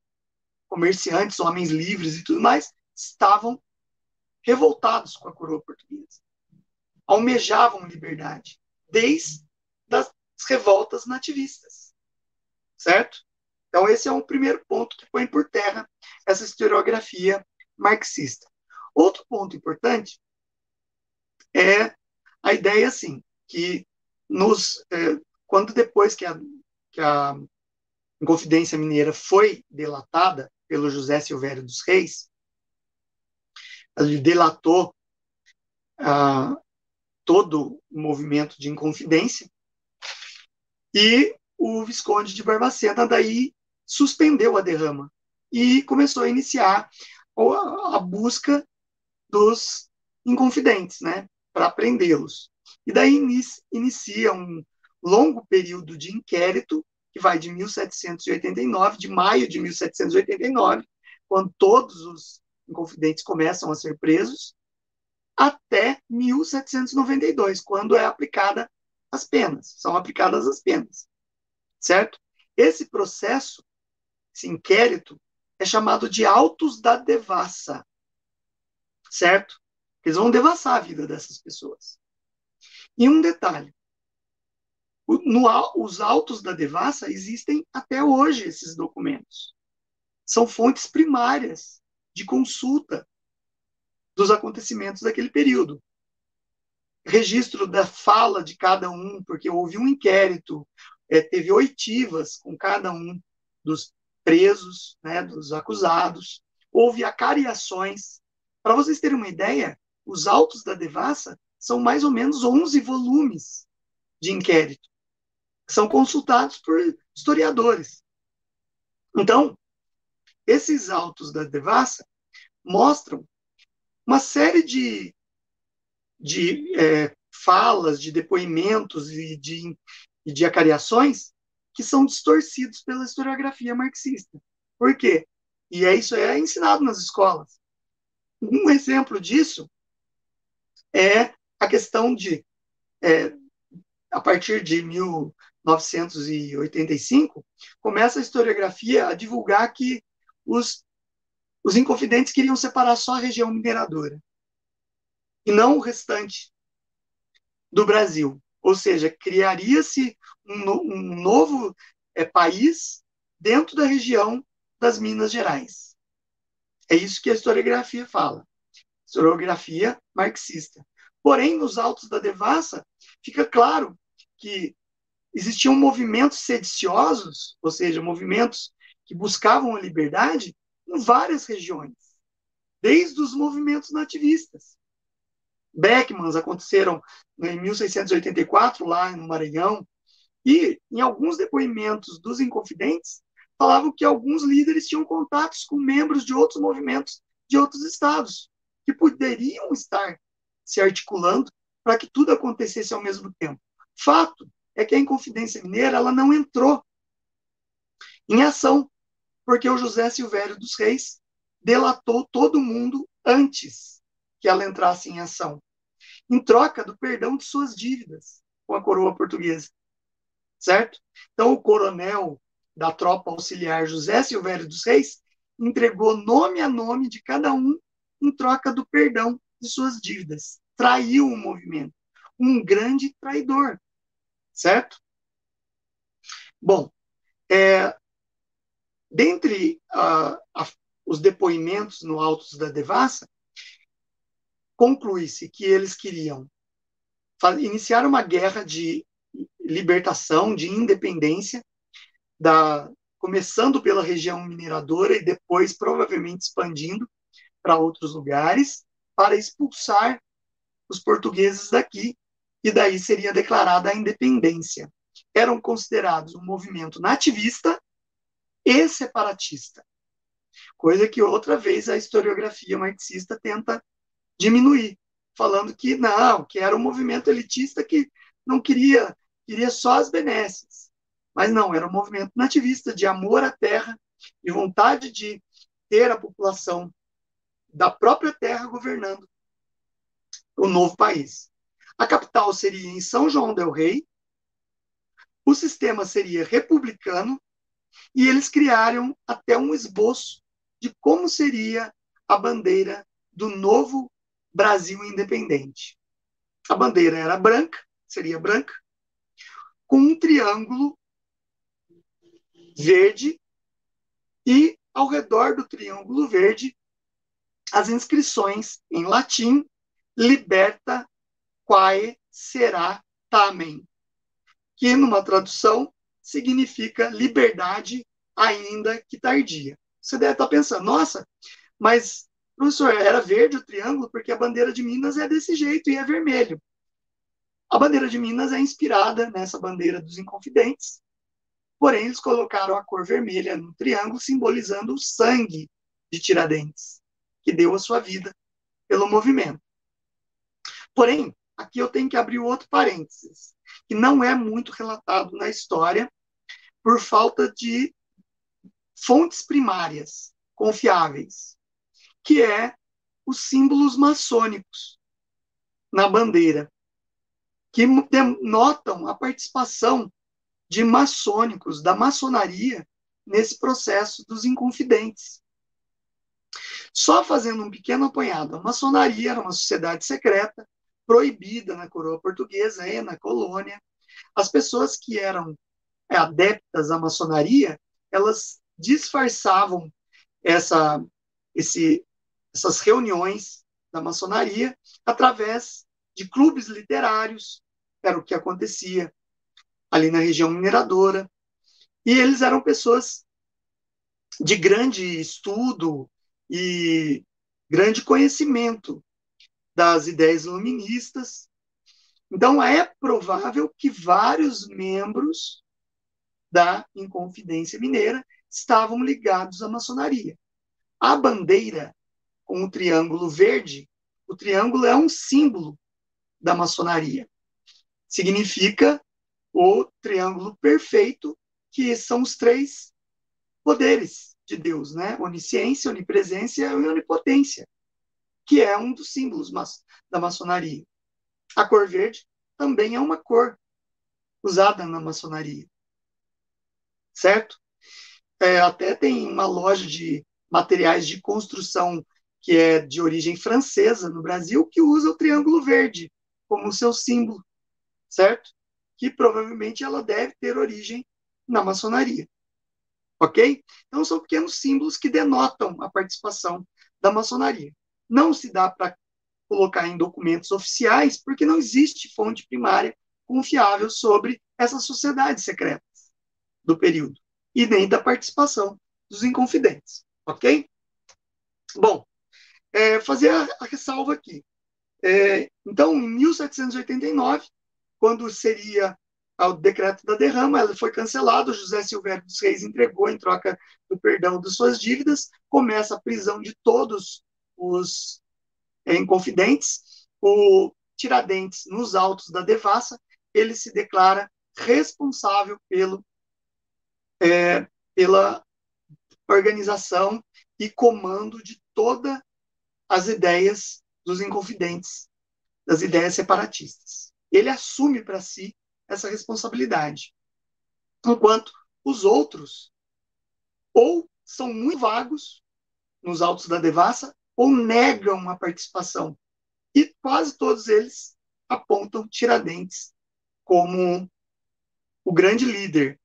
comerciantes, homens livres e tudo mais, estavam revoltados com a coroa portuguesa. Almejavam liberdade, desde as revoltas nativistas. Certo? Então, esse é um primeiro ponto que põe por terra essa historiografia marxista. Outro ponto importante é a ideia, assim, que quando depois que a Inconfidência Mineira foi delatada pelo José Silvério dos Reis, ele delatou todo o movimento de Inconfidência, e o Visconde de Barbacena daí suspendeu a derrama e começou a iniciar a busca dos inconfidentes, né, para prendê-los. E daí inicia um longo período de inquérito que vai de 1789, de maio de 1789, quando todos os inconfidentes começam a ser presos, até 1792, quando é aplicada as penas, são aplicadas as penas, certo? Esse processo, esse inquérito, é chamado de autos da devassa, certo? Eles vão devassar a vida dessas pessoas. E um detalhe, os autos da devassa existem até hoje, esses documentos. São fontes primárias de consulta dos acontecimentos daquele período. Registro da fala de cada um, porque houve um inquérito, teve oitivas com cada um dos presos, né, dos acusados, houve acariações. Para vocês terem uma ideia, os autos da devassa são mais ou menos 11 volumes de inquérito, que são consultados por historiadores. Então, esses autos da devassa mostram uma série de falas, de depoimentos e de acariações que são distorcidos pela historiografia marxista. Por quê? E isso é ensinado nas escolas. Um exemplo disso é a questão de, a partir de 1985, começa a historiografia a divulgar que os inconfidentes queriam separar só a região mineradora e não o restante do Brasil. Ou seja, criaria-se um novo país dentro da região das Minas Gerais. É isso que a historiografia fala, historiografia marxista. Porém, nos autos da devassa, fica claro que existiam movimentos sediciosos, ou seja, movimentos que buscavam a liberdade em várias regiões, desde os movimentos nativistas. Beckmans aconteceram em 1684, lá no Maranhão, e em alguns depoimentos dos Inconfidentes, falavam que alguns líderes tinham contatos com membros de outros movimentos de outros estados, que poderiam estar se articulando para que tudo acontecesse ao mesmo tempo. Fato é que a Inconfidência Mineira ela não entrou em ação, porque o José Silvério dos Reis delatou todo mundo antes que ela entrasse em ação, em troca do perdão de suas dívidas com a coroa portuguesa, certo? Então, o coronel da tropa auxiliar José Silvério dos Reis entregou nome a nome de cada um em troca do perdão de suas dívidas. Traiu o movimento. Um grande traidor, certo? Bom, dentre os depoimentos no Autos da Devassa, conclui-se que eles queriam iniciar uma guerra de libertação, de independência, começando pela região mineradora e depois provavelmente expandindo para outros lugares, para expulsar os portugueses daqui, e daí seria declarada a independência. Eram considerados um movimento nativista e separatista, coisa que outra vez a historiografia marxista tenta diminuir, falando que não, que era um movimento elitista que não queria só as benesses. Mas não, era um movimento nativista de amor à terra e vontade de ter a população da própria terra governando o novo país. A capital seria em São João del Rei, o sistema seria republicano e eles criaram até um esboço de como seria a bandeira do novo Brasil independente. A bandeira era branca, seria branca, com um triângulo verde e ao redor do triângulo verde as inscrições em latim liberta quae será tamen, que numa tradução significa liberdade ainda que tardia. Você deve estar pensando, nossa, mas professor, era verde o triângulo porque a bandeira de Minas é desse jeito e é vermelho. A bandeira de Minas é inspirada nessa bandeira dos Inconfidentes, porém eles colocaram a cor vermelha no triângulo, simbolizando o sangue de Tiradentes, que deu a sua vida pelo movimento. Porém, aqui eu tenho que abrir outro parênteses, que não é muito relatado na história por falta de fontes primárias confiáveis, que é os símbolos maçônicos na bandeira, que denotam a participação de maçônicos, da maçonaria, nesse processo dos Inconfidentes. Só fazendo um pequeno apanhado, a maçonaria era uma sociedade secreta, proibida na coroa portuguesa e na colônia. As pessoas que eram adeptas à maçonaria, elas disfarçavam essas reuniões da maçonaria através de clubes literários, era o que acontecia ali na região mineradora, e eles eram pessoas de grande estudo e grande conhecimento das ideias iluministas. Então, é provável que vários membros da Inconfidência Mineira estavam ligados à maçonaria. A bandeira com o triângulo verde, o triângulo é um símbolo da maçonaria. Significa o triângulo perfeito, que são os três poderes de Deus, né? Onisciência, onipresença e onipotência, que é um dos símbolos da maçonaria. A cor verde também é uma cor usada na maçonaria, certo? Até tem uma loja de materiais de construção que é de origem francesa no Brasil, que usa o triângulo verde como seu símbolo, certo? Que provavelmente ela deve ter origem na maçonaria, ok? Então são pequenos símbolos que denotam a participação da maçonaria. Não se dá para colocar em documentos oficiais, porque não existe fonte primária confiável sobre essas sociedades secretas do período, e nem da participação dos inconfidentes, ok? Bom, fazer a ressalva aqui. Então, em 1789, quando seria o decreto da derrama, ela foi cancelada, José Silvério dos Reis entregou em troca do perdão de suas dívidas, começa a prisão de todos os inconfidentes. O Tiradentes, nos autos da devassa, ele se declara responsável pela organização e comando de todas as ideias dos inconfidentes, das ideias separatistas. Ele assume para si essa responsabilidade, enquanto os outros ou são muito vagos nos autos da devassa ou negam a participação. E quase todos eles apontam Tiradentes como o grande líder.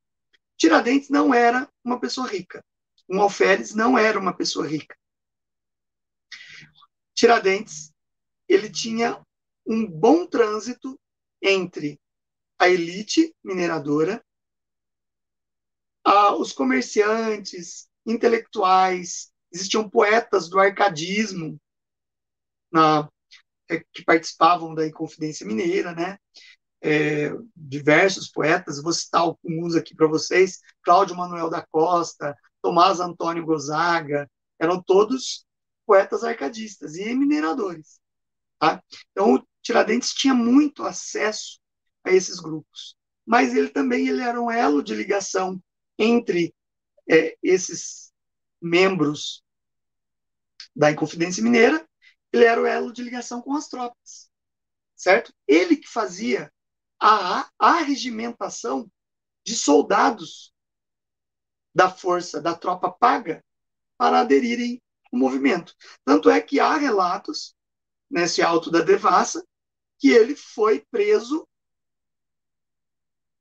Tiradentes não era uma pessoa rica. Um alferes não era uma pessoa rica. Tiradentes, ele tinha um bom trânsito entre a elite mineradora, os comerciantes, intelectuais, existiam poetas do arcadismo que participavam da Inconfidência Mineira, né? Diversos poetas, vou citar alguns aqui para vocês: Cláudio Manuel da Costa, Tomás Antônio Gonzaga, eram todos poetas arcadistas e mineradores. Tá? Então, o Tiradentes tinha muito acesso a esses grupos, mas ele era um elo de ligação entre esses membros da Inconfidência Mineira, ele era o elo de ligação com as tropas, certo? Ele que fazia a arregimentação de soldados da força, da tropa paga, para aderirem ao movimento. Tanto é que há relatos, nesse auto da devassa, que ele foi preso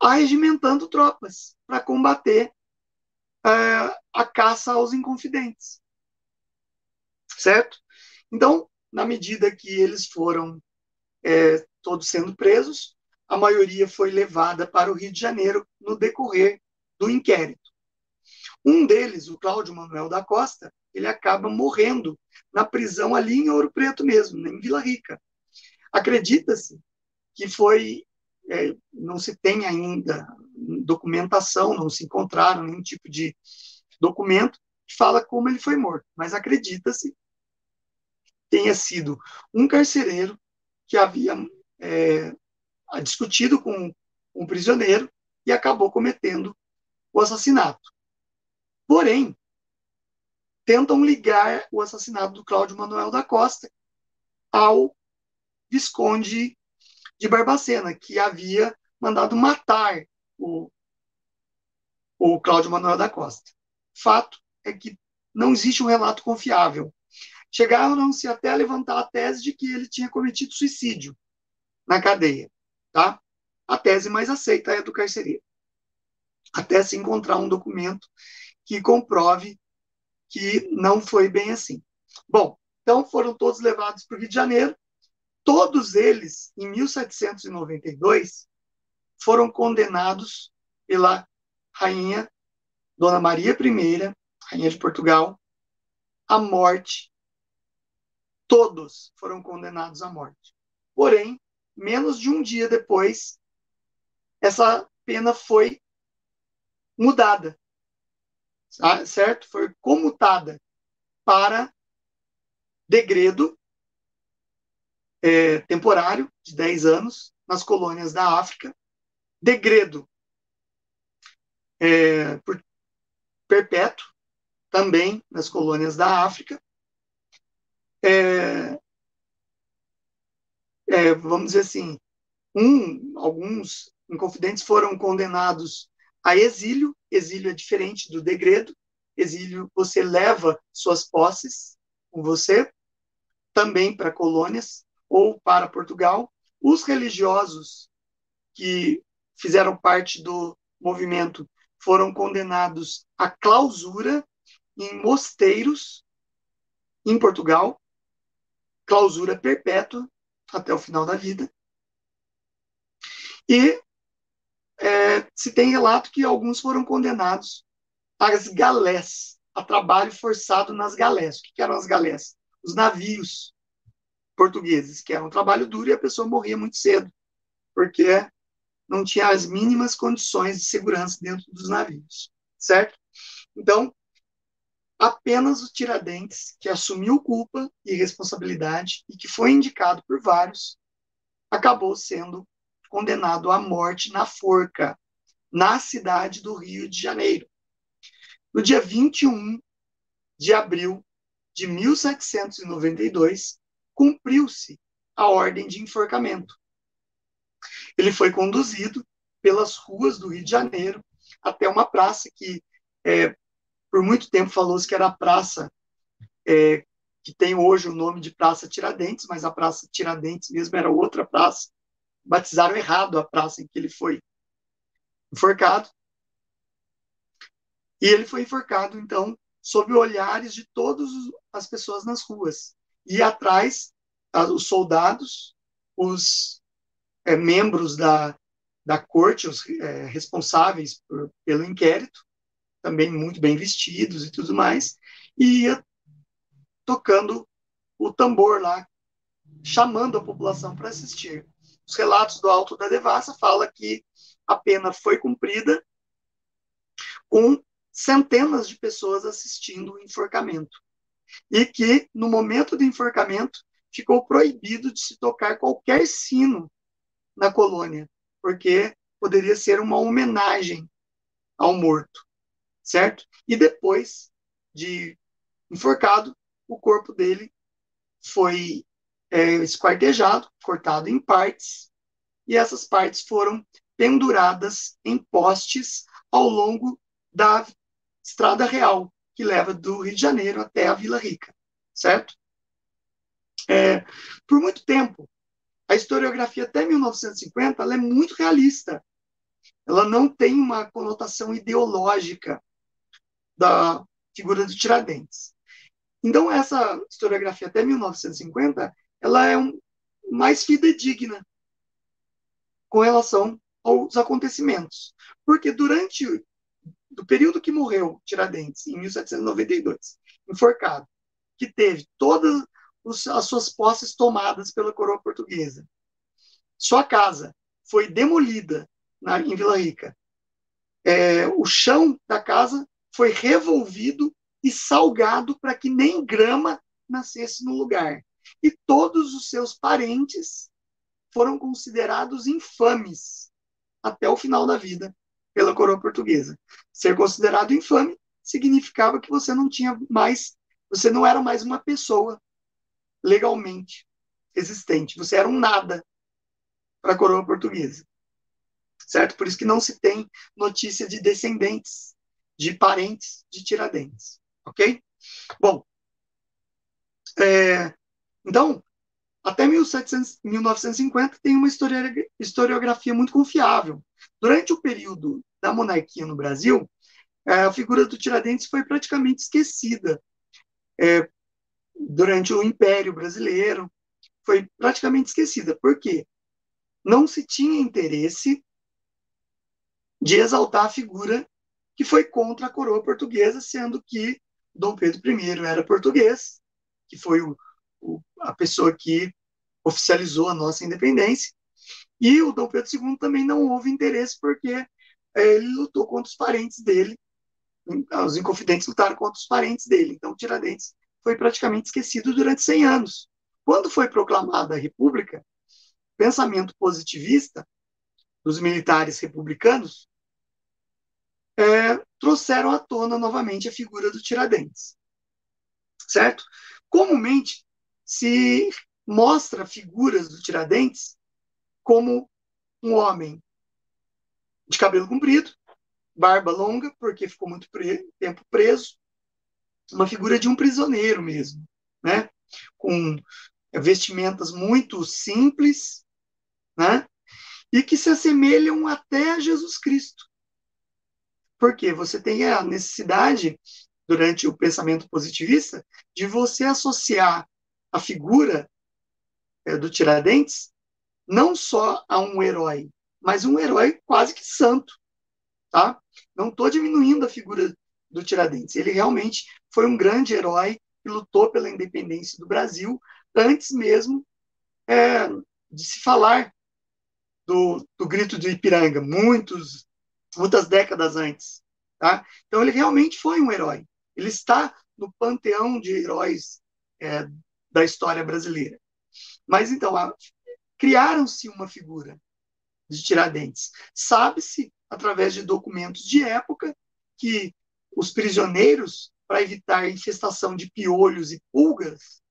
arregimentando tropas para combater a caça aos inconfidentes, certo? Então, na medida que eles foram todos sendo presos, a maioria foi levada para o Rio de Janeiro no decorrer do inquérito. Um deles, o Cláudio Manuel da Costa, ele acaba morrendo na prisão ali em Ouro Preto mesmo, em Vila Rica. Acredita-se que foi, não se tem ainda documentação, não se encontraram nenhum tipo de documento que fala como ele foi morto, mas acredita-se que tenha sido um carcereiro que havia discutido com um prisioneiro e acabou cometendo o assassinato. Porém, tentam ligar o assassinato do Cláudio Manuel da Costa ao Visconde de Barbacena, que havia mandado matar o Cláudio Manuel da Costa. Fato é que não existe um relato confiável. Chegaram-se até a levantar a tese de que ele tinha cometido suicídio na cadeia. Tá? A tese mais aceita é a do carcereiro. Até se encontrar um documento que comprove que não foi bem assim. Bom, então foram todos levados para o Rio de Janeiro. Todos eles, em 1792, foram condenados pela rainha Dona Maria I, rainha de Portugal, à morte. Todos foram condenados à morte. Porém, menos de um dia depois, essa pena foi mudada, certo? Foi comutada para degredo temporário de 10 anos nas colônias da África, degredo por perpétuo também nas colônias da África. Vamos dizer assim, alguns inconfidentes foram condenados a exílio. Exílio é diferente do degredo. Exílio, você leva suas posses com você, também para colônias ou para Portugal. Os religiosos que fizeram parte do movimento foram condenados à clausura em mosteiros em Portugal, clausura perpétua até o final da vida. E se tem relato que alguns foram condenados às galés, a trabalho forçado nas galés. O que eram as galés? Os navios portugueses, que era um trabalho duro e a pessoa morria muito cedo, porque não tinha as mínimas condições de segurança dentro dos navios, certo? Então, apenas o Tiradentes, que assumiu culpa e responsabilidade e que foi indicado por vários, acabou sendo condenado à morte na forca, na cidade do Rio de Janeiro. No dia 21 de abril de 1792, cumpriu-se a ordem de enforcamento. Ele foi conduzido pelas ruas do Rio de Janeiro até uma praça que, por muito tempo, falou-se que era a praça que tem hoje o nome de Praça Tiradentes, mas a Praça Tiradentes mesmo era outra praça. Batizaram errado a praça em que ele foi enforcado. E ele foi enforcado, então, sob olhares de todas as pessoas nas ruas. E atrás, os soldados, os membros da corte, os responsáveis pelo inquérito, também muito bem vestidos e tudo mais, e ia tocando o tambor lá, chamando a população para assistir. Os relatos do Alto da Devassa falam que a pena foi cumprida com centenas de pessoas assistindo o enforcamento. E que, no momento do enforcamento, ficou proibido de se tocar qualquer sino na colônia, porque poderia ser uma homenagem ao morto, certo? E depois de enforcado, o corpo dele foi esquartejado, cortado em partes, e essas partes foram penduradas em postes ao longo da Estrada Real, que leva do Rio de Janeiro até a Vila Rica, certo? Por muito tempo, a historiografia até 1950 ela é muito realista. Ela não tem uma conotação ideológica da figura do Tiradentes. Então, essa historiografia até 1950 ela é mais fidedigna com relação aos acontecimentos. Porque durante o período que morreu Tiradentes, em 1792, enforcado, que teve todas as suas posses tomadas pela coroa portuguesa, sua casa foi demolida em Vila Rica, o chão da casa foi revolvido e salgado para que nem grama nascesse no lugar. E todos os seus parentes foram considerados infames até o final da vida pela coroa portuguesa. Ser considerado infame significava que você você não era mais uma pessoa legalmente existente, você era um nada para a coroa portuguesa, certo? Por isso que não se tem notícia de descendentes, de parentes de Tiradentes, ok? Bom, então, até 1950 tem uma historiografia muito confiável. Durante o período da monarquia no Brasil, a figura do Tiradentes foi praticamente esquecida. Durante o Império Brasileiro, foi praticamente esquecida. Por quê? Não se tinha interesse de exaltar a figura que foi contra a coroa portuguesa, sendo que Dom Pedro I era português, que foi a pessoa que oficializou a nossa independência, e o Dom Pedro II também não houve interesse porque ele lutou contra os parentes dele, os inconfidentes lutaram contra os parentes dele, então Tiradentes foi praticamente esquecido durante 100 anos. Quando foi proclamada a República, o pensamento positivista dos militares republicanos trouxeram à tona novamente a figura do Tiradentes, certo? Comumente se mostra figuras do Tiradentes como um homem de cabelo comprido, barba longa, porque ficou muito tempo preso, uma figura de um prisioneiro mesmo, né? Com vestimentas muito simples, né? E que se assemelham até a Jesus Cristo. Porque você tem a necessidade, durante o pensamento positivista, de você associar a figura do Tiradentes não só a um herói, mas um herói quase que santo, tá? Não estou diminuindo a figura do Tiradentes. Ele realmente foi um grande herói que lutou pela independência do Brasil antes mesmo de se falar do grito do Ipiranga, muitas décadas antes. Tá? Então, ele realmente foi um herói. Ele está no panteão de heróis da história brasileira. Mas, então, criaram-se uma figura de Tiradentes. Sabe-se, através de documentos de época, que os prisioneiros, para evitar infestação de piolhos e pulgas,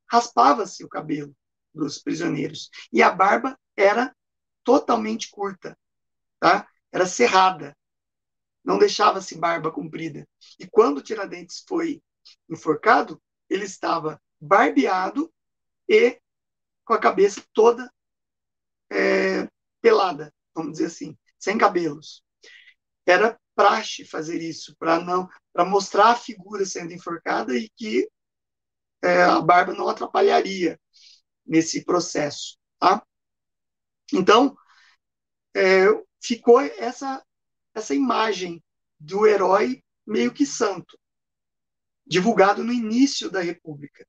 raspava-se o cabelo dos prisioneiros. E a barba era totalmente curta, tá? Era cerrada, não deixava-se barba comprida. E quando Tiradentes foi enforcado, ele estava barbeado e com a cabeça toda pelada, vamos dizer assim, sem cabelos. Era praxe fazer isso, para mostrar a figura sendo enforcada e que a barba não atrapalharia nesse processo. Tá? Então, ficou essa imagem do herói meio que santo, divulgado no início da República.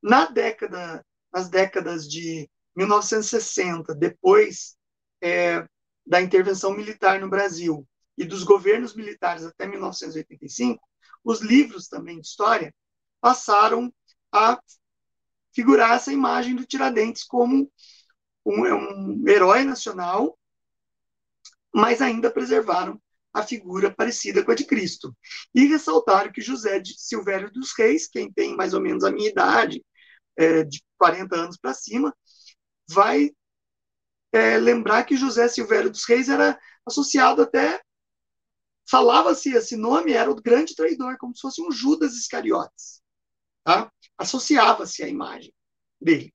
Nas décadas de 1960, depois da intervenção militar no Brasil e dos governos militares até 1985, os livros também de história passaram a figurar essa imagem do Tiradentes como um herói nacional, mas ainda preservaram a figura parecida com a de Cristo. E ressaltaram que José de Silvério dos Reis, quem tem mais ou menos a minha idade, de 40 anos para cima, vai lembrar que José Silvério dos Reis era associado até, falava-se esse nome, era o grande traidor, como se fosse um Judas Iscariotes. Tá? Associava-se a imagem dele.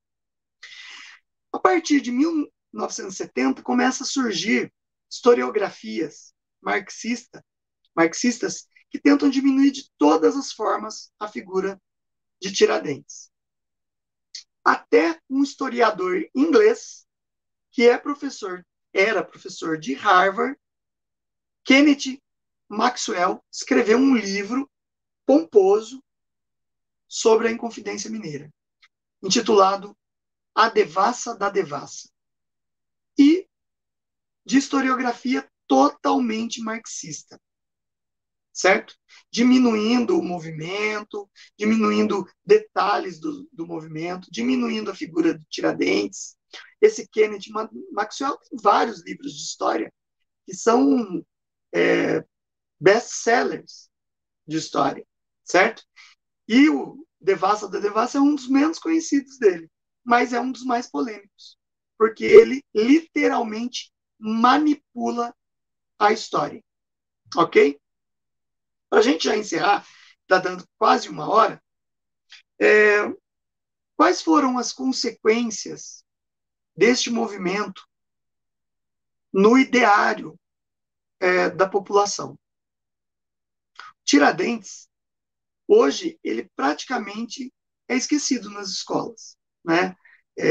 A partir de 1970, começa a surgir historiografias marxistas que tentam diminuir de todas as formas a figura de Tiradentes. Até um historiador inglês, que era professor de Harvard, Kenneth Maxwell, escreveu um livro pomposo sobre a Inconfidência Mineira, intitulado A Devassa da Devassa, e de historiografia totalmente marxista, certo? Diminuindo o movimento, diminuindo detalhes do movimento, diminuindo a figura de Tiradentes. Esse Kenneth Maxwell tem vários livros de história que são best-sellers de história, certo? E o Devassa da Devassa é um dos menos conhecidos dele, mas é um dos mais polêmicos, porque ele literalmente manipula a história, ok? Para a gente já encerrar, está dando quase uma hora, quais foram as consequências deste movimento no ideário da população? Tiradentes, hoje, ele praticamente é esquecido nas escolas, né?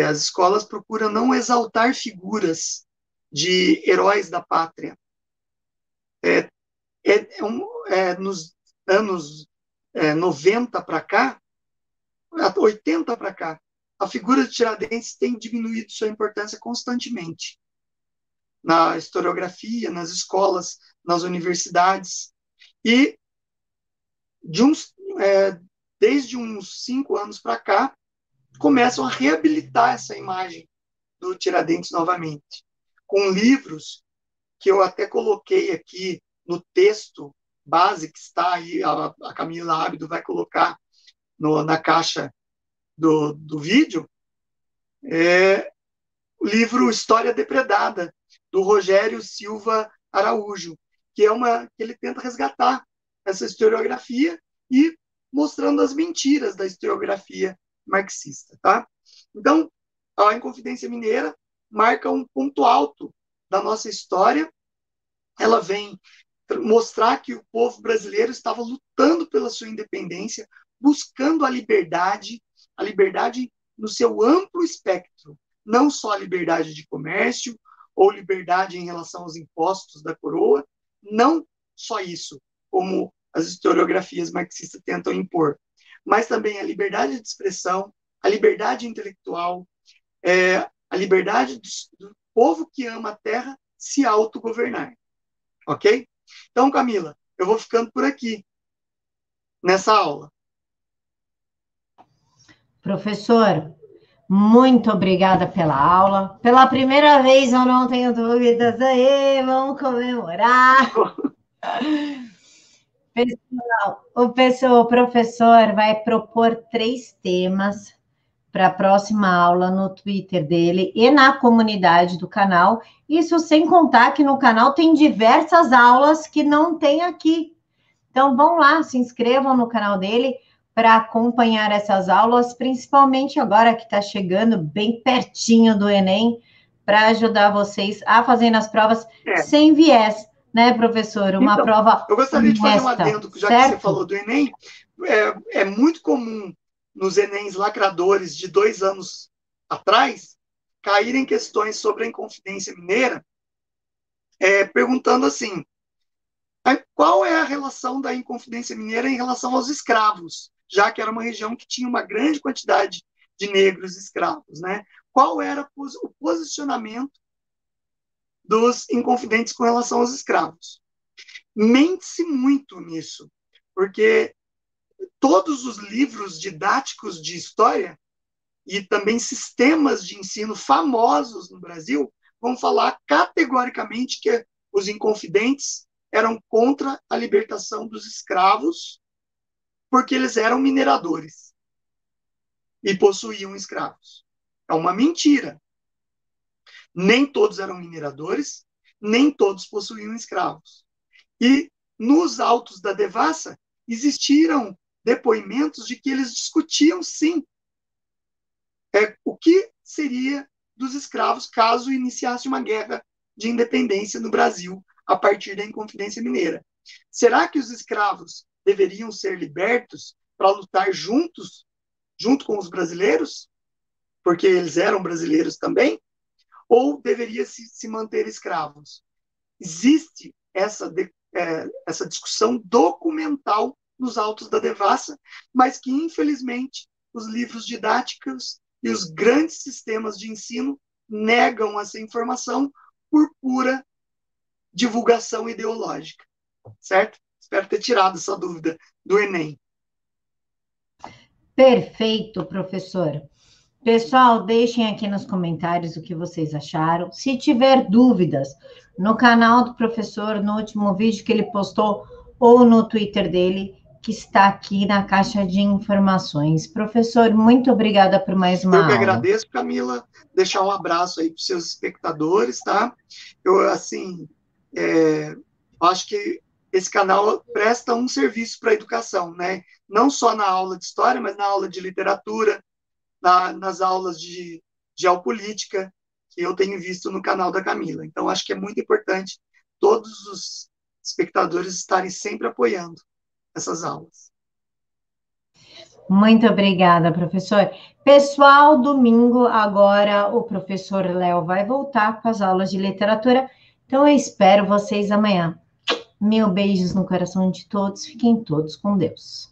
As escolas procuram não exaltar figuras de heróis da pátria. Nos anos 90 para cá, 80 para cá, a figura de Tiradentes tem diminuído sua importância constantemente na historiografia, nas escolas, nas universidades. E desde uns 5 anos para cá, começam a reabilitar essa imagem do Tiradentes novamente, com livros que eu até coloquei aqui no texto base que está aí, a Camila Ábido vai colocar na caixa do vídeo, é o livro História Depredada, do Rogério Silva Araújo, que ele tenta resgatar essa historiografia e mostrando as mentiras da historiografia marxista, tá? Então, a Inconfidência Mineira marca um ponto alto da nossa história. Ela vem mostrar que o povo brasileiro estava lutando pela sua independência, buscando a liberdade no seu amplo espectro, não só a liberdade de comércio ou liberdade em relação aos impostos da coroa, não só isso, como as historiografias marxistas tentam impor, mas também a liberdade de expressão, a liberdade intelectual, a liberdade do povo que ama a terra se autogovernar. Ok? Então, Camila, eu vou ficando por aqui nessa aula. Professor, muito obrigada pela aula. Pela primeira vez eu não tenho dúvidas. Aí, vamos comemorar. Pessoal, o professor vai propor 3 temas para a próxima aula no Twitter dele e na comunidade do canal. Isso sem contar que no canal tem diversas aulas que não tem aqui. Então, vão lá, se inscrevam no canal dele para acompanhar essas aulas, principalmente agora que está chegando bem pertinho do Enem, para ajudar vocês a fazer as provas sem viés, né, professor? Uma prova eu gostaria de fazer um honesta, adendo, já certo? que você falou do Enem. É muito comum nos Enems lacradores de 2 anos atrás caírem questões sobre a Inconfidência Mineira, perguntando assim: qual é a relação da Inconfidência Mineira em relação aos escravos, já que era uma região que tinha uma grande quantidade de negros escravos, né? Qual era o posicionamento dos inconfidentes com relação aos escravos? Mente-se muito nisso, porque todos os livros didáticos de história e também sistemas de ensino famosos no Brasil vão falar categoricamente que os inconfidentes eram contra a libertação dos escravos porque eles eram mineradores e possuíam escravos. É uma mentira. Nem todos eram mineradores, nem todos possuíam escravos. E nos autos da devassa existiram depoimentos de que eles discutiam, sim, o que seria dos escravos caso iniciasse uma guerra de independência no Brasil a partir da Inconfidência Mineira. Será que os escravos deveriam ser libertos para lutar junto com os brasileiros? Porque eles eram brasileiros também? Ou deveria se manter escravos? Existe essa discussão documental nos autos da devassa, mas que, infelizmente, os livros didáticos e os grandes sistemas de ensino negam essa informação por pura divulgação ideológica, certo? Espero ter tirado essa dúvida do Enem. Perfeito, professor. Pessoal, deixem aqui nos comentários o que vocês acharam. Se tiver dúvidas, no canal do professor, no último vídeo que ele postou, ou no Twitter dele, que está aqui na caixa de informações. Professor, muito obrigada por mais uma aula. Eu que agradeço, Camila. Deixar um abraço aí para os seus espectadores, tá? Eu, assim, acho que esse canal presta um serviço para a educação, né? Não só na aula de história, mas na aula de literatura, nas aulas de geopolítica, que eu tenho visto no canal da Camila. Então, acho que é muito importante todos os espectadores estarem sempre apoiando essas aulas. Muito obrigada, professor. Pessoal, domingo agora o professor Léo vai voltar com as aulas de literatura, então eu espero vocês amanhã. Mil beijos no coração de todos, fiquem todos com Deus.